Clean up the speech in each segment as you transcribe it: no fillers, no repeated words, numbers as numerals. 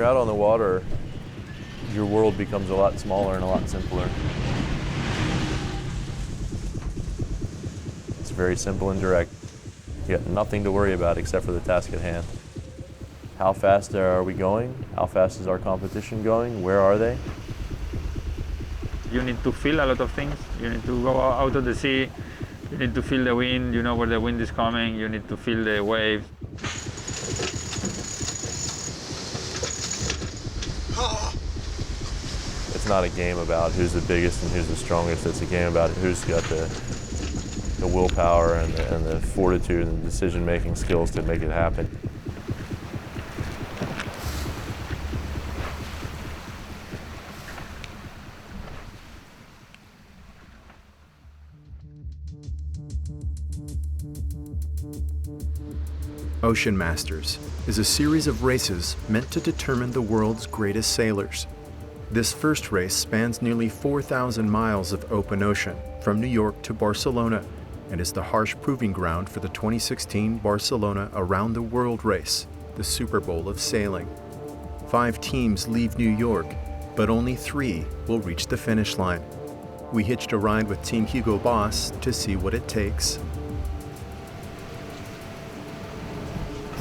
you're out on the water, your world becomes a lot smaller and a lot simpler. It's very simple and direct. You got nothing to worry about except for the task at hand. How fast are we going? How fast is our competition going? Where are they? You need to feel a lot of things. You need to go out of the sea. You need to feel the wind. You know where the wind is coming. You need to feel the waves. It's not a game about who's the biggest and who's the strongest. It's a game about who's got the willpower and the fortitude and the decision-making skills to make it happen. Ocean Masters is a series of races meant to determine the world's greatest sailors. This first race spans nearly 4,000 miles of open ocean from New York to Barcelona and is the harsh proving ground for the 2016 Barcelona Around the World race, the Super Bowl of sailing. 5 teams leave New York, but only 3 will reach the finish line. We hitched a ride with Team Hugo Boss to see what it takes.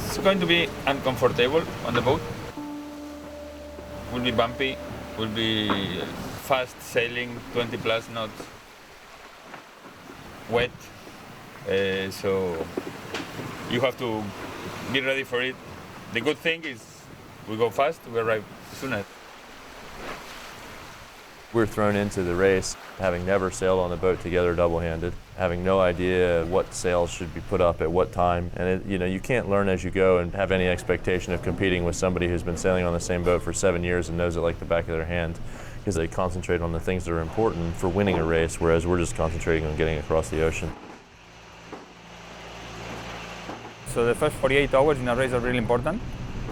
It's going to be uncomfortable on the boat. Will be bumpy, will be fast sailing, 20 plus knots, wet. So you have to be ready for it. The good thing is we go fast, we arrive sooner. We're thrown into the race having never sailed on the boat together double-handed, having no idea what sails should be put up at what time. And you can't learn as you go and have any expectation of competing with somebody who's been sailing on the same boat for 7 years and knows it like the back of their hand, because they concentrate on the things that are important for winning a race, whereas we're just concentrating on getting across the ocean. So the first 48 hours in a race are really important.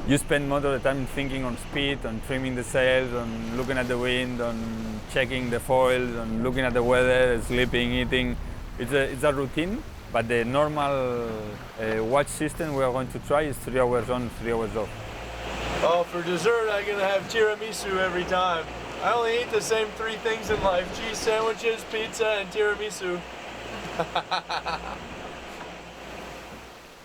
You spend most of the time thinking on speed, on trimming the sails, on looking at the wind, on checking the foils, on looking at the weather, sleeping, eating. It's a routine, but the normal watch system we are going to try is 3 hours on, 3 hours off. Oh, for dessert, I'm gonna have tiramisu every time. I only eat the same 3 things in life: cheese sandwiches, pizza, and tiramisu.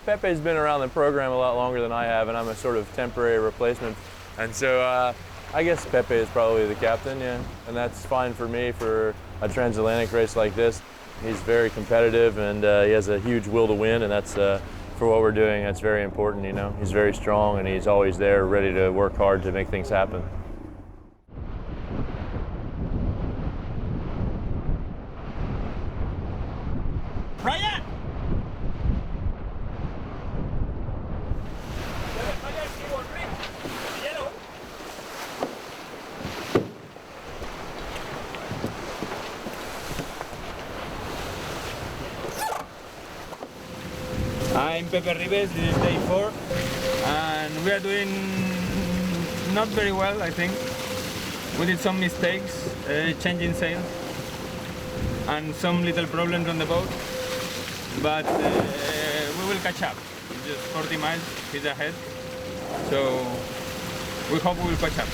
Pepe's been around the program a lot longer than I have, and I'm a sort of temporary replacement. And so I guess Pepe is probably the captain, yeah. And that's fine for me for a transatlantic race like this. He's very competitive, and he has a huge will to win, and that's, for what we're doing, that's very important, He's very strong, and he's always there, ready to work hard to make things happen. Ryan! I'm Pepe Ribes, this is day 4, and we are doing not very well, I think. We did some mistakes, changing sails, and some little problems on the boat, but we will catch up. It's just 40 miles, he's ahead, so we hope we will catch up.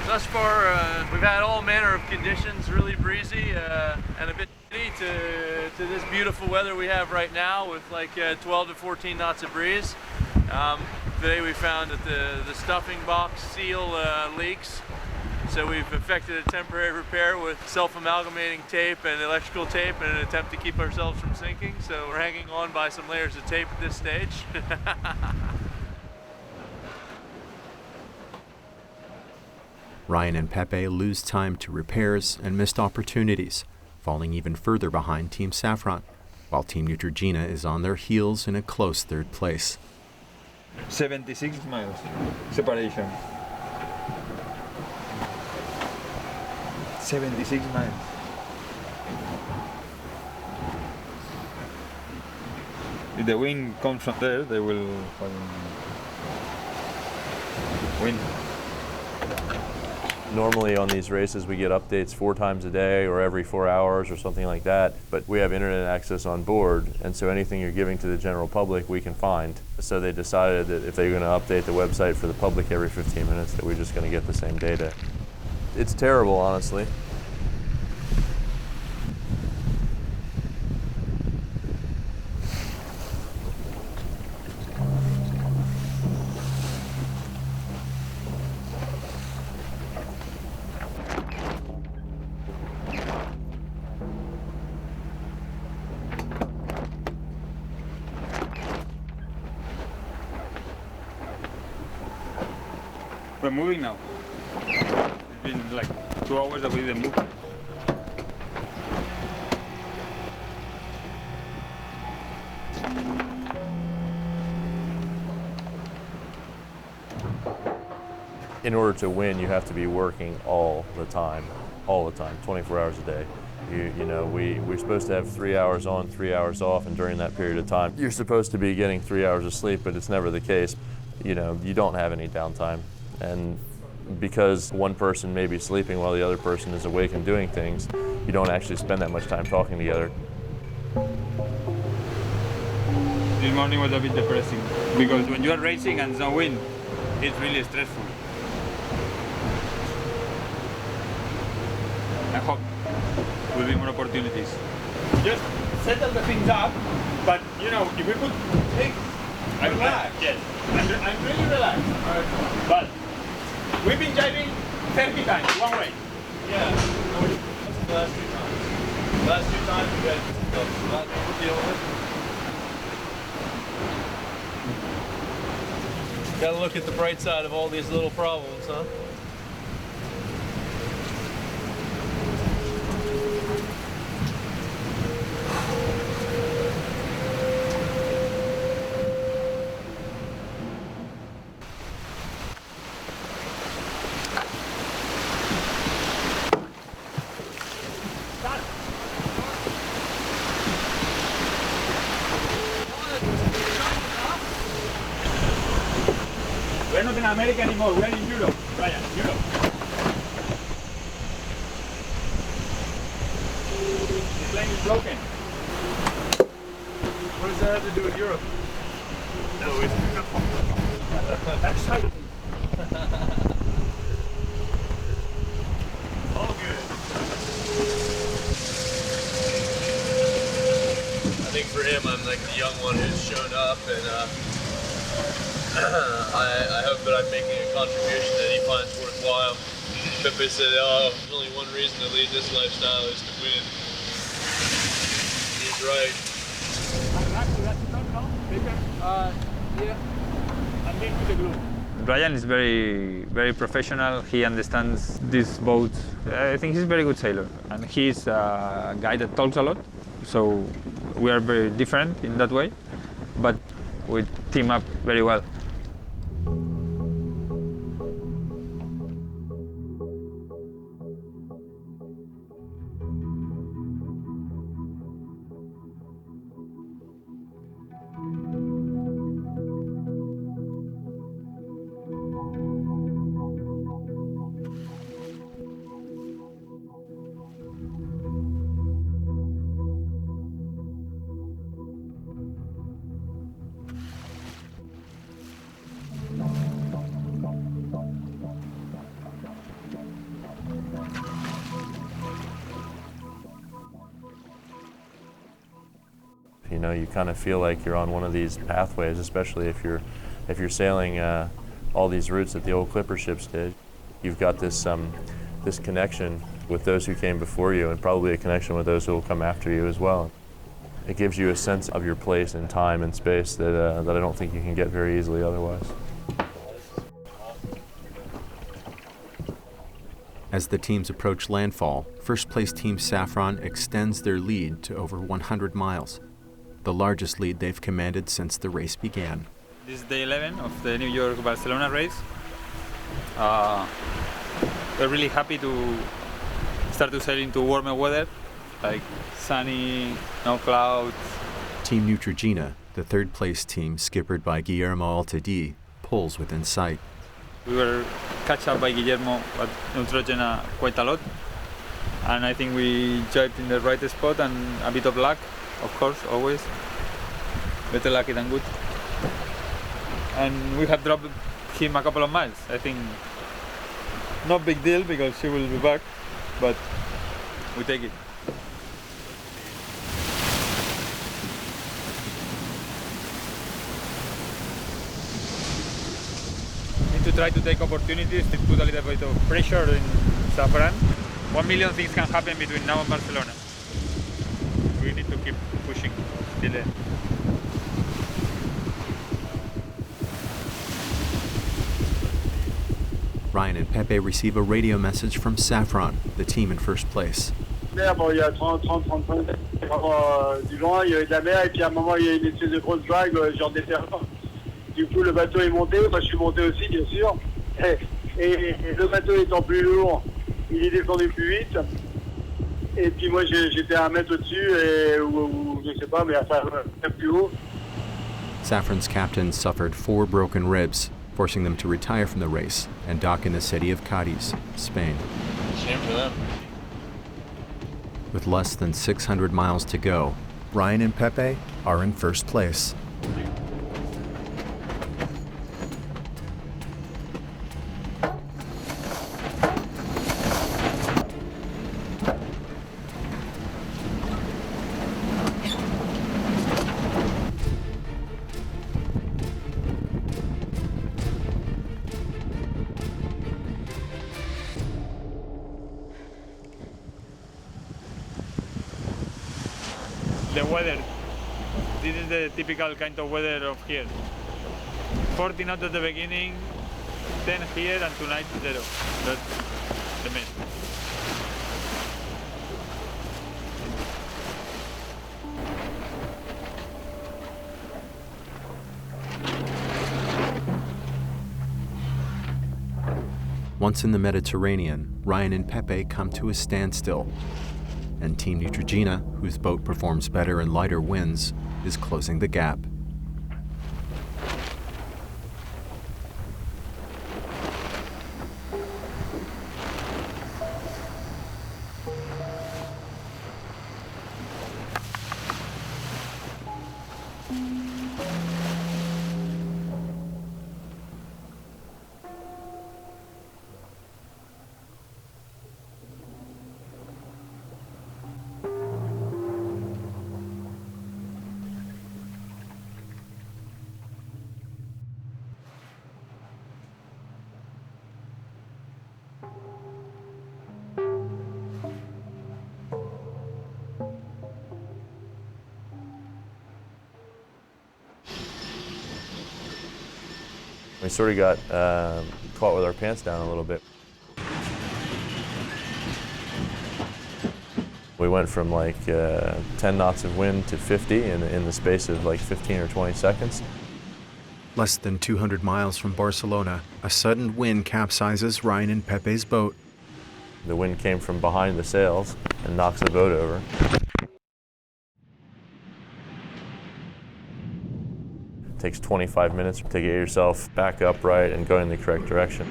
Thus far, we've had all manner of conditions, really breezy and a bit shitty to this beautiful weather we have right now with like 12 to 14 knots of breeze. Today we found that the stuffing box seal leaks, so we've effected a temporary repair with self-amalgamating tape and electrical tape in an attempt to keep ourselves from sinking. So we're hanging on by some layers of tape at this stage. Ryan and Pepe lose time to repairs and missed opportunities, falling even further behind Team Saffron, while Team Neutrogena is on their heels in a close 3rd place. 76 miles separation. 76 miles. If the wind comes from there, they will win. Normally on these races we get updates 4 times a day or every 4 hours or something like that, but we have internet access on board, and so anything you're giving to the general public we can find. So they decided that if they're going to update the website for the public every 15 minutes, that we're just going to get the same data. It's terrible, honestly. We're moving now. It's been like 2 hours that we didn't move. In order to win, you have to be working all the time, 24 hours a day. We're supposed to have 3 hours on, 3 hours off, and during that period of time, you're supposed to be getting 3 hours of sleep, but it's never the case. You don't have any downtime. And because one person may be sleeping while the other person is awake and doing things, you don't actually spend that much time talking together. This morning was a bit depressing because when you are racing and no wind, it's really stressful. I hope there will be more opportunities. Just settle the things up, but if we could take relax. Yes. I'm really relaxed. But we've been driving 30 times one way. Yeah. That's the last 2 times. The last 2 times we had a lot to deal with. Gotta look at the bright side of all these little problems, huh? We're not in America anymore, we're in Europe. Brian, Europe. The plane is broken. What does that have to do with Europe? No, it's exciting. All good. I think for him, I'm like the young one who's shown up, and I hope that I'm making a contribution that he finds worthwhile. Pepe said, there's only one reason to lead this lifestyle is to win. He's right. Yeah. Brian is very, very professional. He understands these boats. I think he's a very good sailor, and he's a guy that talks a lot. So we are very different in that way, but we team up very well. You kind of feel like you're on one of these pathways, especially if you're sailing all these routes that the old clipper ships did. You've got this connection with those who came before you, and probably a connection with those who will come after you as well. It gives you a sense of your place in time and space that I don't think you can get very easily otherwise. As the teams approach landfall, first-place Team Saffron extends their lead to over 100 miles, the largest lead they've commanded since the race began. This is day 11 of the New York-Barcelona race. We're really happy to start to sail into warmer weather, like sunny, no clouds. Team Neutrogena, the third-place team skippered by Guillermo Altadí, pulls within sight. We were catch up by Guillermo at Neutrogena quite a lot. And I think we jibed in the right spot and a bit of luck, of course, always. Better lucky than good. And we have dropped him a couple of miles. I think not big deal because she will be back, but we take it. Need to try to take opportunities to put a little bit of pressure in Safran. 1 million things can happen between now and Barcelona. We need to keep pushing till the end. Ryan and Pepe receive a radio message from Safran, the team in first place. Bon, il y a 30-35 du vent, il y avait de la mer, et puis à un moment il y a une espèce de grosse vague, genre des terrains. Du coup le bateau est monté, moi je suis monté aussi bien sûr, et le bateau étant plus lourd, il est descendu plus vite, et puis moi j'étais à 1 mètre au-dessus, ou je sais pas, mais enfin plus haut. Safran's captain suffered 4 broken ribs, forcing them to retire from the race and dock in the city of Cadiz, Spain. Shame for them. With less than 600 miles to go, Ryan and Pepe are in first place. The weather. This is the typical kind of weather of here. 40 knots at the beginning, 10 here, and tonight 0. That's the main. Once in the Mediterranean, Ryan and Pepe come to a standstill, and Team Neutrogena, whose boat performs better in lighter winds, is closing the gap. We sort of got caught with our pants down a little bit. We went from like 10 knots of wind to 50 in the space of like 15 or 20 seconds. Less than 200 miles from Barcelona, a sudden wind capsizes Ryan and Pepe's boat. The wind came from behind the sails and knocks the boat over. It takes 25 minutes to get yourself back upright and go in the correct direction.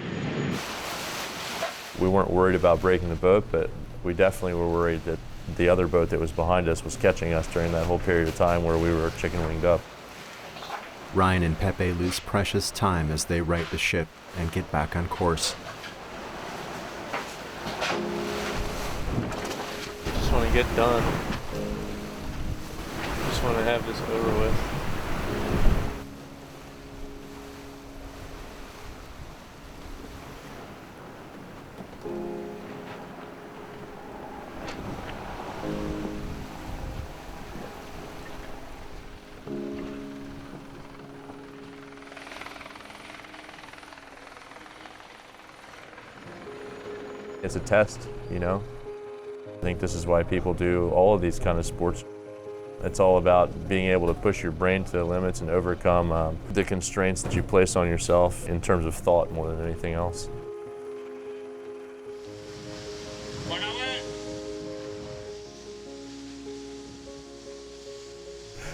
We weren't worried about breaking the boat, but we definitely were worried that the other boat that was behind us was catching us during that whole period of time where we were chicken-winged up. Ryan and Pepe lose precious time as they right the ship and get back on course. Just want to get done. Just want to have this over with. It's a test, you know? I think this is why people do all of these kind of sports. It's all about being able to push your brain to the limits and overcome the constraints that you place on yourself in terms of thought more than anything else.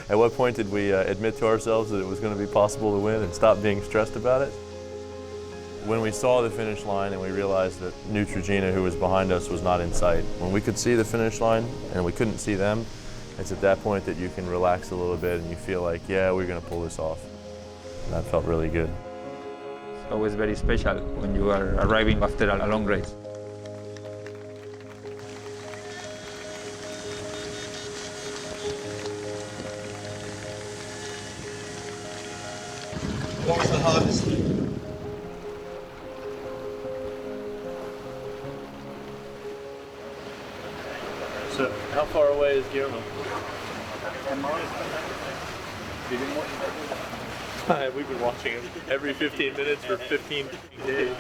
At what point did we admit to ourselves that it was going to be possible to win and stop being stressed about it? when we saw the finish line and we realized that Neutrogena, who was behind us, was not in sight. When we could see the finish line and we couldn't see them, it's at that point that you can relax a little bit and you feel like, yeah, we're going to pull this off. And that felt really good. It's always very special when you are arriving after a long race. What was the hardest thing? So, how far away is Guillermo? 10 miles. We've been watching him every 15 minutes for 15 days.